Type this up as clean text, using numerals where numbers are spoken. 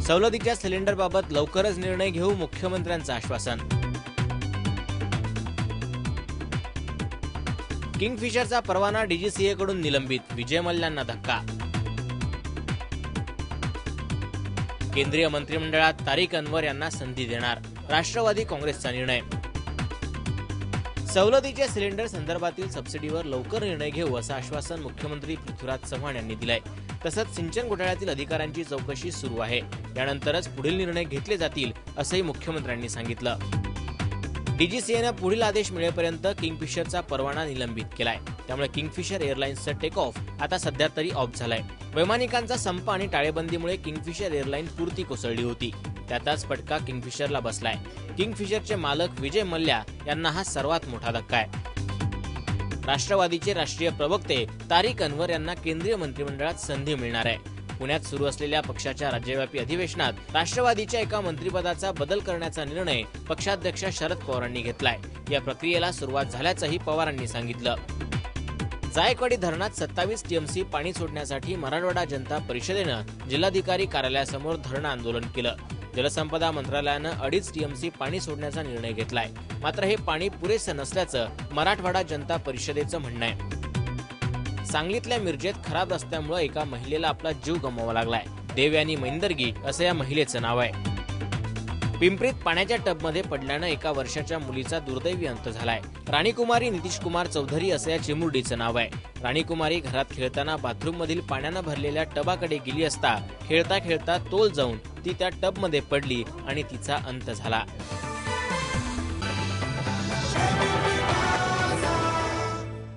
सवलतीच्या सिलेंडरबाबत लवकरच निर्णय घेऊ, मुख्यमंत्र्यांचं आश्वासन. किंगफिशरचा परवाना डीजीसीए कडून निलंबित, विजय मल्ल्यांना धक्का. केंद्रीय मंत्रिमंडळात तारिक अनवर यांना संधी देणार, राष्ट्रवादी काँग्रेसचा निर्णय. सवलतीच्या सिलेंडर संदर्भातील सबसिडीवर लवकर निर्णय घेऊ असं आश्वासन मुख्यमंत्री पृथ्वीराज चव्हाण यांनी दिलंय. तसंच सिंचन घोटाळ्यातील अधिकाऱ्यांची चौकशी सुरू आहे, यानंतरच पुढील निर्णय घेतले जातील असंही मुख्यमंत्र्यांनी सांगितलं. डीजीसीएनं पुढील आदेश मिळेपर्यंत किंगफिशरचा परवाना निलंबित केलाय. त्यामुळे किंगफिशर एअरलाइन्सचं टेक ऑफ आता सध्या तरी ऑफ झालंय. वैमानिकांचा संप आणि टाळेबंदीमुळे किंगफिशर एअरलाईन पुरती कोसळली होती. त्यातच फटका किंगफिशरला बसलाय. किंगफिशरचे मालक विजय मल्ल्या यांना हा सर्वात मोठा धक्का आहे. राष्ट्रवादीचे राष्ट्रीय प्रवक्ते तारिक अनवर यांना केंद्रीय मंत्रिमंडळात संधी मिळणार आहे. पुण्यात सुरू असलेल्या पक्षाच्या राज्यव्यापी अधिवेशनात राष्ट्रवादीच्या एका मंत्रिपदाचा बदल करण्याचा निर्णय पक्षाध्यक्ष शरद पवारांनी घेतलाय. या प्रक्रियेला सुरुवात झाल्याचंही पवारांनी सांगितलं. जायकवाडी धरणात 27 टीएमसी पाणी सोडण्यासाठी मराठवाडा जनता परिषदेनं जिल्हाधिकारी कार्यालयासमोर धरणं आंदोलन केलं. जलसंपदा मंत्रालयानं 2.5 टीएमसी पाणी सोडण्याचा निर्णय घेतलाय. मात्र हे पाणी पुरेसं नसल्याचं मराठवाडा जनता परिषदेचं म्हणणं आहे. सांगलीतल्या मिरजेत खराब रस्त्यामुळे एका महिलेला आपला जीव गमवावा लागलाय. देवयानी मैंदर्गी असं या महिलेचं नाव आहे. पिंपरीत पाण्याच्या टबमध्ये पडल्यानं एका वर्षाच्या मुलीचा दुर्दैवी अंत झालाय. राणीकुमारी नितीश कुमार चौधरी असं या चिमुरडीचं नाव आहे. राणीकुमारी घरात खेळताना बाथरूम मधील पाण्यानं भरलेल्या टबाकडे गेली असता खेळता खेळता तोल जाऊन ती त्या टबमध्ये पडली आणि तिचा अंत झाला.